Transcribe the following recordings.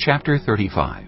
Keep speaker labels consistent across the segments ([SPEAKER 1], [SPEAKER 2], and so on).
[SPEAKER 1] Chapter 35.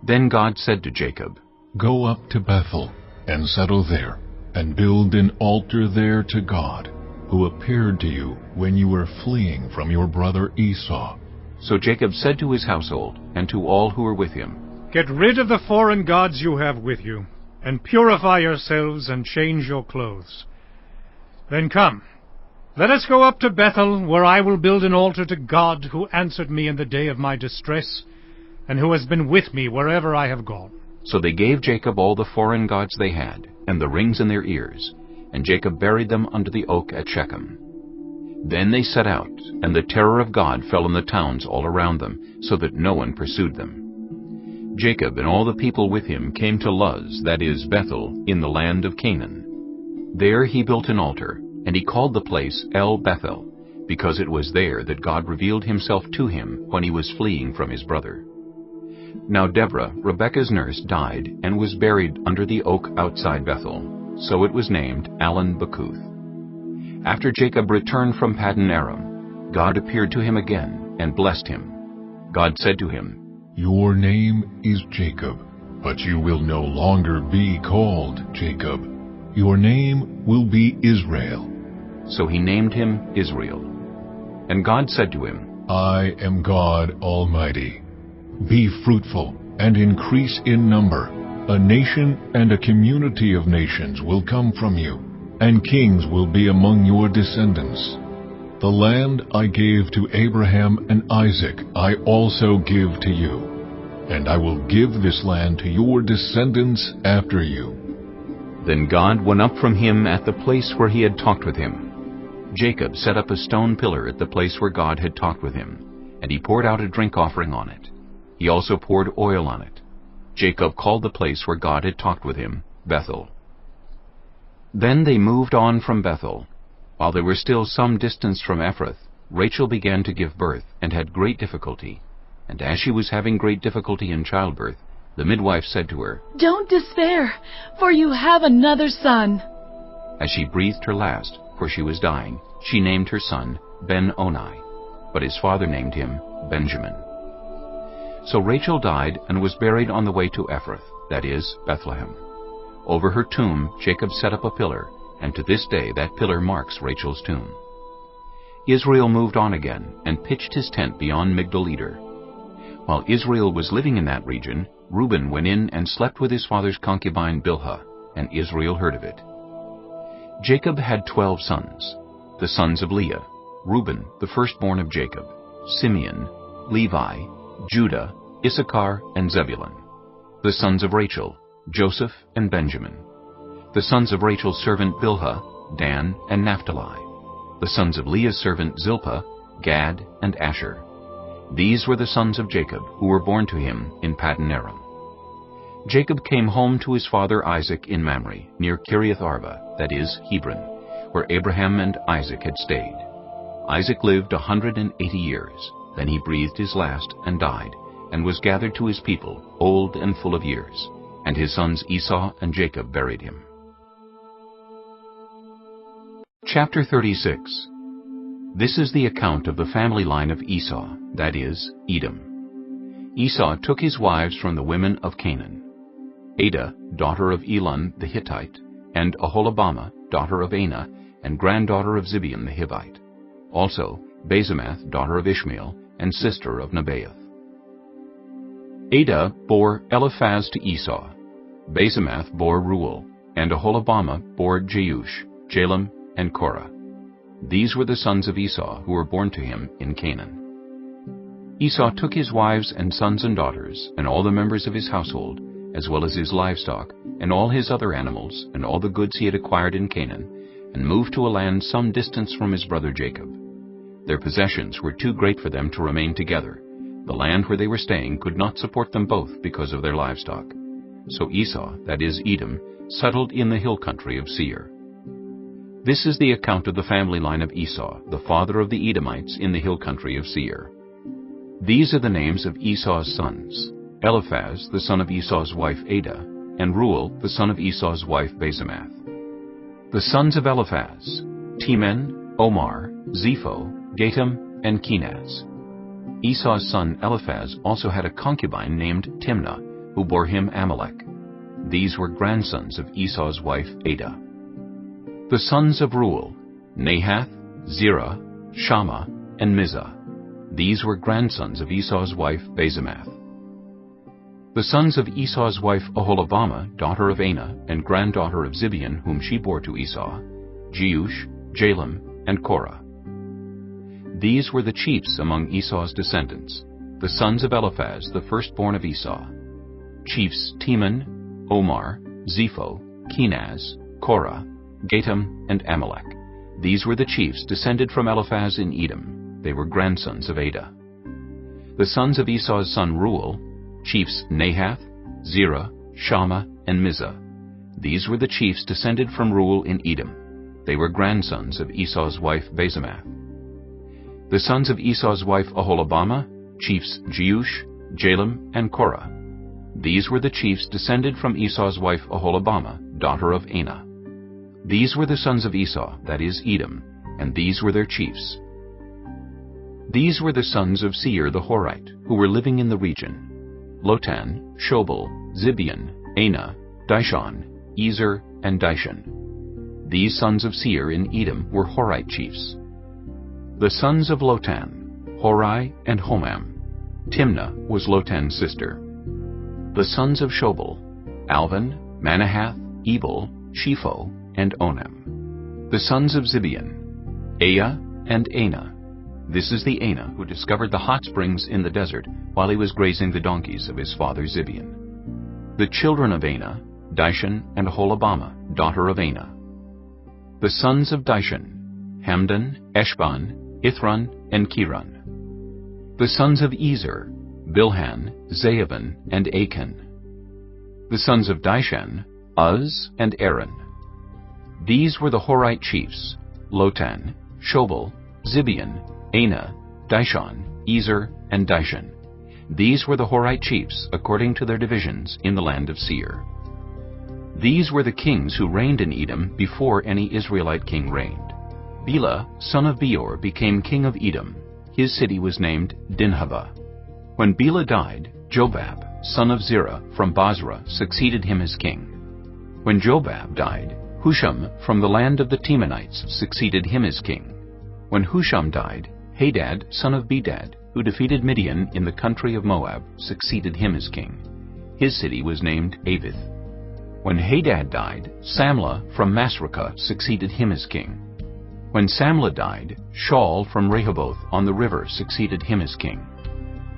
[SPEAKER 1] Then God said to Jacob,
[SPEAKER 2] Go up to Bethel, and settle there, and build an altar there to God, who appeared to you when you were fleeing from your brother Esau.
[SPEAKER 1] So Jacob said to his household, and to all who were with him,
[SPEAKER 3] Get rid of the foreign gods you have with you, and purify yourselves and change your clothes. Then come, let us go up to Bethel, where I will build an altar to God, who answered me in the day of my distress, and who has been with me wherever I have gone.
[SPEAKER 1] So they gave Jacob all the foreign gods they had, and the rings in their ears, and Jacob buried them under the oak at Shechem. Then they set out, and the terror of God fell on the towns all around them, so that no one pursued them. Jacob and all the people with him came to Luz, that is, Bethel, in the land of Canaan. There he built an altar, and he called the place El Bethel, because it was there that God revealed himself to him when he was fleeing from his brother. Now Deborah, Rebekah's nurse, died and was buried under the oak outside Bethel, so it was named Allon-Bacuth. After Jacob returned from Paddan Aram, God appeared to him again and blessed him. God said to him,
[SPEAKER 2] Your name is Jacob, but you will no longer be called Jacob. Your name will be Israel.
[SPEAKER 1] So he named him Israel. And God said to him,
[SPEAKER 2] I am God Almighty. Be fruitful and increase in number. A nation and a community of nations will come from you, and kings will be among your descendants. The land I gave to Abraham and Isaac I also give to you, and I will give this land to your descendants after you.
[SPEAKER 1] Then God went up from him at the place where he had talked with him. Jacob set up a stone pillar at the place where God had talked with him, and he poured out a drink offering on it. He also poured oil on it. Jacob called the place where God had talked with him Bethel. Then they moved on from Bethel. While they were still some distance from Ephrath, Rachel began to give birth and had great difficulty. And as she was having great difficulty in childbirth, the midwife said to her,
[SPEAKER 4] Don't despair, for you have another son.
[SPEAKER 1] As she breathed her last, for she was dying, she named her son Ben-Oni, but his father named him Benjamin. So Rachel died and was buried on the way to Ephrath, that is, Bethlehem. Over her tomb Jacob set up a pillar, and to this day that pillar marks Rachel's tomb. Israel moved on again and pitched his tent beyond Migdal-Eder. While Israel was living in that region, Reuben went in and slept with his father's concubine Bilhah, and Israel heard of it. Jacob had 12 sons, the sons of Leah, Reuben, the firstborn of Jacob, Simeon, Levi, Judah, Issachar, and Zebulun. The sons of Rachel, Joseph and Benjamin. The sons of Rachel's servant Bilhah, Dan and Naphtali. The sons of Leah's servant Zilpah, Gad and Asher. These were the sons of Jacob, who were born to him in Paddan Aram. Jacob came home to his father Isaac in Mamre, near Kiriath Arba, that is, Hebron, where Abraham and Isaac had stayed. Isaac lived 180 years. Then he breathed his last and died, and was gathered to his people, old and full of years. And his sons Esau and Jacob buried him. Chapter 36. This is the account of the family line of Esau, that is, Edom. Esau took his wives from the women of Canaan: Adah, daughter of Elon the Hittite, and Aholibamah, daughter of Anah, and granddaughter of Zibeon the Hivite. Also Basemath, daughter of Ishmael, and sister of Nebaioth. Adah bore Eliphaz to Esau. Basemath bore Reuel, and Aholibamah bore Jeush, Jalem, and Korah. These were the sons of Esau who were born to him in Canaan. Esau took his wives and sons and daughters, and all the members of his household, as well as his livestock, and all his other animals, and all the goods he had acquired in Canaan, and moved to a land some distance from his brother Jacob. Their possessions were too great for them to remain together. The land where they were staying could not support them both because of their livestock. So Esau, that is Edom, settled in the hill country of Seir. This is the account of the family line of Esau, the father of the Edomites in the hill country of Seir. These are the names of Esau's sons: Eliphaz, the son of Esau's wife Adah, and Reuel, the son of Esau's wife Basemath. The sons of Eliphaz: Teman, Omar, Zepho, Gatam, and Kenaz. Esau's son Eliphaz also had a concubine named Timnah, who bore him Amalek. These were grandsons of Esau's wife Adah. The sons of Reuel, Nahath, Zerah, Shammah, and Mizah. These were grandsons of Esau's wife Basemath. The sons of Esau's wife Oholibamah, daughter of Anah, and granddaughter of Zibeon, whom she bore to Esau, Jeush, Jalam, and Korah. These were the chiefs among Esau's descendants, the sons of Eliphaz, the firstborn of Esau. Chiefs Teman, Omar, Zepho, Kenaz, Korah, Gatam, and Amalek. These were the chiefs descended from Eliphaz in Edom. They were grandsons of Adah. The sons of Esau's son Reuel, chiefs Nahath, Zerah, Shammah, and Mizah. These were the chiefs descended from Reuel in Edom. They were grandsons of Esau's wife Basemath. The sons of Esau's wife Oholibamah, chiefs Jeush, Jalam, and Korah. These were the chiefs descended from Esau's wife Oholibamah, daughter of Anah. These were the sons of Esau, that is, Edom, and these were their chiefs. These were the sons of Seir the Horite, who were living in the region: Lotan, Shobal, Zibeon, Anah, Dishon, Ezer, and Dishon. These sons of Seir in Edom were Horite chiefs. The sons of Lotan, Horai and Homam. Timnah was Lotan's sister. The sons of Shobal, Alvan, Manahath, Ebal, Shepho, and Onam. The sons of Zibeon, Aya and Anah. This is the Anah who discovered the hot springs in the desert while he was grazing the donkeys of his father Zibeon. The children of Anah, Dishon and Oholibamah, daughter of Anah. The sons of Dishon, Hamdan, Eshban, Ithran, and Kiran. The sons of Ezer, Bilhan, Zaavan, and Achan. The sons of Dishan, Uz and Aaron. These were the Horite chiefs: Lotan, Shobal, Zibeon, Anah, Dishon, Ezer, and Dishon. These were the Horite chiefs according to their divisions in the land of Seir. These were the kings who reigned in Edom before any Israelite king reigned. Bela, son of Beor, became king of Edom. His city was named Dinhabah. When Bela died, Jobab, son of Zerah, from Basra, succeeded him as king. When Jobab died, Husham from the land of the Temanites succeeded him as king. When Husham died, Hadad, son of Bedad, who defeated Midian in the country of Moab, succeeded him as king. His city was named Avith. When Hadad died, Samlah from Masrekah succeeded him as king. When Samlah died, Shaul from Rehoboth on the river succeeded him as king.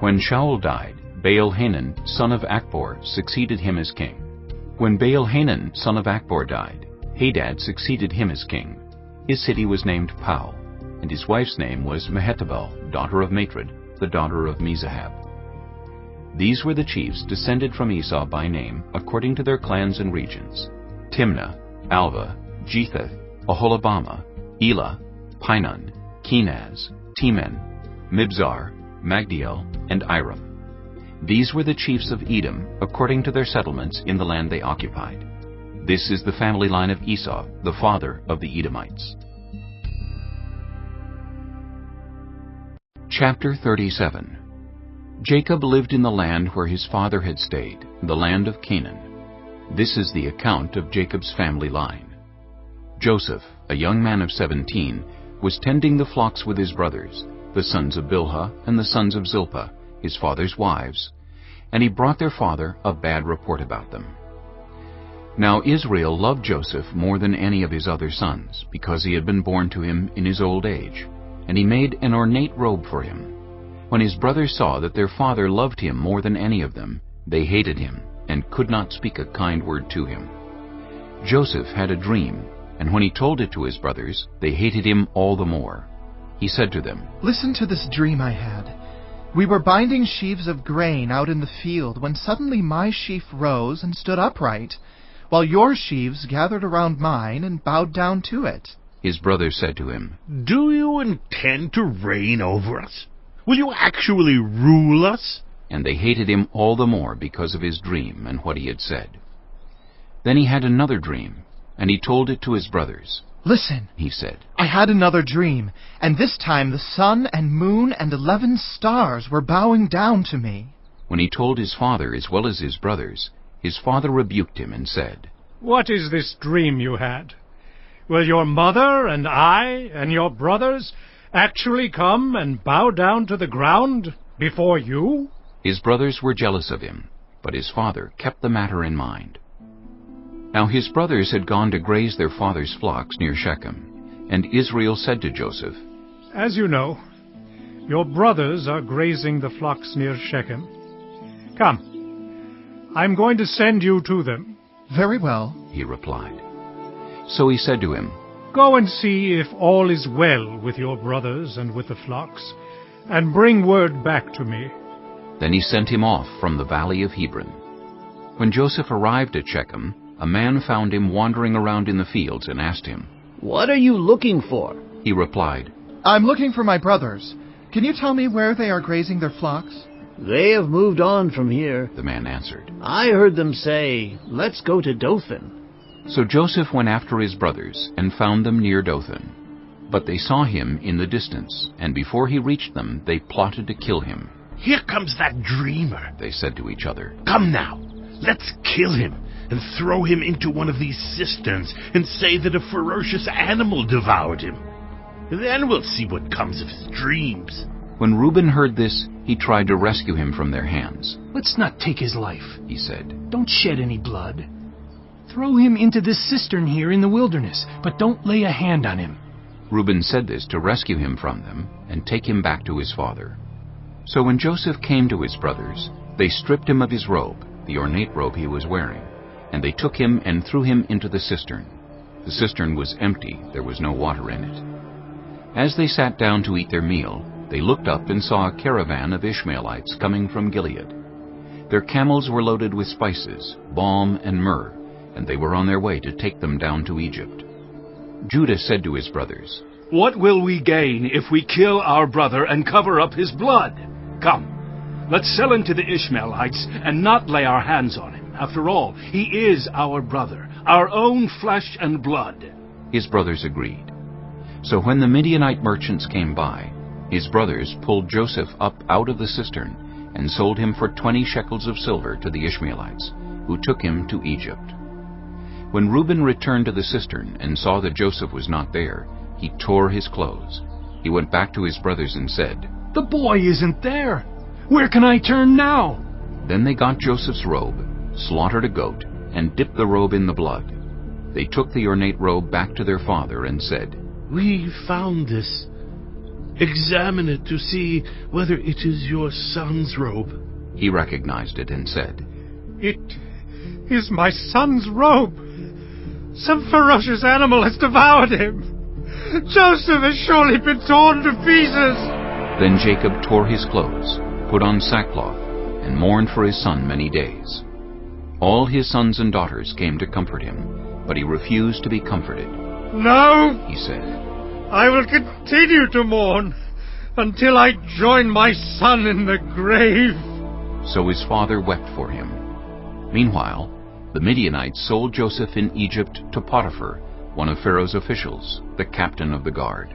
[SPEAKER 1] When Shaul died, Baal-Hanan, son of Akbor, succeeded him as king. When Baal-Hanan, son of Akbor, died, Hadad succeeded him as king. His city was named Pau, and his wife's name was Mehetabel, daughter of Matred, the daughter of Mezahab. These were the chiefs descended from Esau by name, according to their clans and regions: Timnah, Alva, Jetheth, Oholibamah, Elah, Pinon, Kenaz, Teman, Mibzar, Magdiel, and Iram. These were the chiefs of Edom, according to their settlements in the land they occupied. This is the family line of Esau, the father of the Edomites. Chapter 37. Jacob lived in the land where his father had stayed, the land of Canaan. This is the account of Jacob's family line. Joseph, a young man of 17, was tending the flocks with his brothers, the sons of Bilhah and the sons of Zilpah, his father's wives, and he brought their father a bad report about them. Now Israel loved Joseph more than any of his other sons, because he had been born to him in his old age, and he made an ornate robe for him. When his brothers saw that their father loved him more than any of them, they hated him, and could not speak a kind word to him. Joseph had a dream, and when he told it to his brothers, they hated him all the more. He said to them,
[SPEAKER 5] "Listen to this dream I had. We were binding sheaves of grain out in the field, when suddenly my sheaf rose and stood upright, while your sheaves gathered around mine and bowed down to it."
[SPEAKER 1] His brothers said to him,
[SPEAKER 6] "Do you intend to reign over us? Will you actually rule us?"
[SPEAKER 1] And they hated him all the more because of his dream and what he had said. Then he had another dream, and he told it to his brothers.
[SPEAKER 5] Listen,
[SPEAKER 1] he said.
[SPEAKER 5] I had another dream, and this time the sun and moon and 11 stars were bowing down to me.
[SPEAKER 1] When he told his father as well as his brothers, his father rebuked him and said,
[SPEAKER 3] What is this dream you had? Will your mother and I and your brothers actually come and bow down to the ground before you?
[SPEAKER 1] His brothers were jealous of him, but his father kept the matter in mind. Now his brothers had gone to graze their father's flocks near Shechem, and Israel said to Joseph,
[SPEAKER 3] As you know, your brothers are grazing the flocks near Shechem. Come, I'm going to send you to them.
[SPEAKER 5] Very well,
[SPEAKER 1] he replied. So he said to him,
[SPEAKER 3] Go and see if all is well with your brothers and with the flocks, and bring word back to me.
[SPEAKER 1] Then he sent him off from the valley of Hebron. When Joseph arrived at Shechem, a man found him wandering around in the fields and asked him,
[SPEAKER 7] What are you looking for?
[SPEAKER 1] He replied,
[SPEAKER 5] I'm looking for my brothers. Can you tell me where they are grazing their flocks?
[SPEAKER 7] They have moved on from here.
[SPEAKER 1] the man answered.
[SPEAKER 7] I heard them say, Let's go to Dothan.
[SPEAKER 1] So Joseph went after his brothers and found them near Dothan. But they saw him in the distance, and before he reached them, they plotted to kill him.
[SPEAKER 6] Here comes that dreamer,
[SPEAKER 1] They said to each other.
[SPEAKER 6] Come now, let's kill him and throw him into one of these cisterns and say that a ferocious animal devoured him. Then we'll see what comes of his dreams.
[SPEAKER 1] When Reuben heard this, he tried to rescue him from their hands.
[SPEAKER 8] Let's not take his life,
[SPEAKER 1] He said,
[SPEAKER 8] Don't shed any blood. Throw him into this cistern here in the wilderness, but don't lay a hand on him.
[SPEAKER 1] Reuben said this to rescue him from them and take him back to his father. So when Joseph came to his brothers, they stripped him of his robe, the ornate robe he was wearing, and they took him and threw him into the cistern. The cistern was empty, there was no water in it. As they sat down to eat their meal, they looked up and saw a caravan of Ishmaelites coming from Gilead. Their camels were loaded with spices, balm, and myrrh, and they were on their way to take them down to Egypt. Judah said to his brothers,
[SPEAKER 9] What will we gain if we kill our brother and cover up his blood? Come, let's sell him to the Ishmaelites and not lay our hands on him. After all, he is our brother, our own flesh and blood.
[SPEAKER 1] His brothers agreed. So when the Midianite merchants came by, his brothers pulled Joseph up out of the cistern and sold him for 20 shekels of silver to the Ishmaelites, who took him to Egypt. When Reuben returned to the cistern and saw that Joseph was not there, he tore his clothes. He went back to his brothers and said,
[SPEAKER 8] The boy isn't there. Where can I turn now?
[SPEAKER 1] Then they got Joseph's robe, slaughtered a goat, and dipped the robe in the blood. They took the ornate robe back to their father and said,
[SPEAKER 6] We found this. Examine it to see whether it is your son's robe.
[SPEAKER 1] He recognized it and said,
[SPEAKER 3] It is my son's robe. Some ferocious animal has devoured him. Joseph has surely been torn to pieces.
[SPEAKER 1] Then Jacob tore his clothes, put on sackcloth, and mourned for his son many days. All his sons and daughters came to comfort him, but he refused to be comforted.
[SPEAKER 3] No,
[SPEAKER 1] He said,
[SPEAKER 3] I will continue to mourn until I join my son in the grave.
[SPEAKER 1] So his father wept for him. Meanwhile, the Midianites sold Joseph in Egypt to Potiphar, one of Pharaoh's officials, the captain of the guard.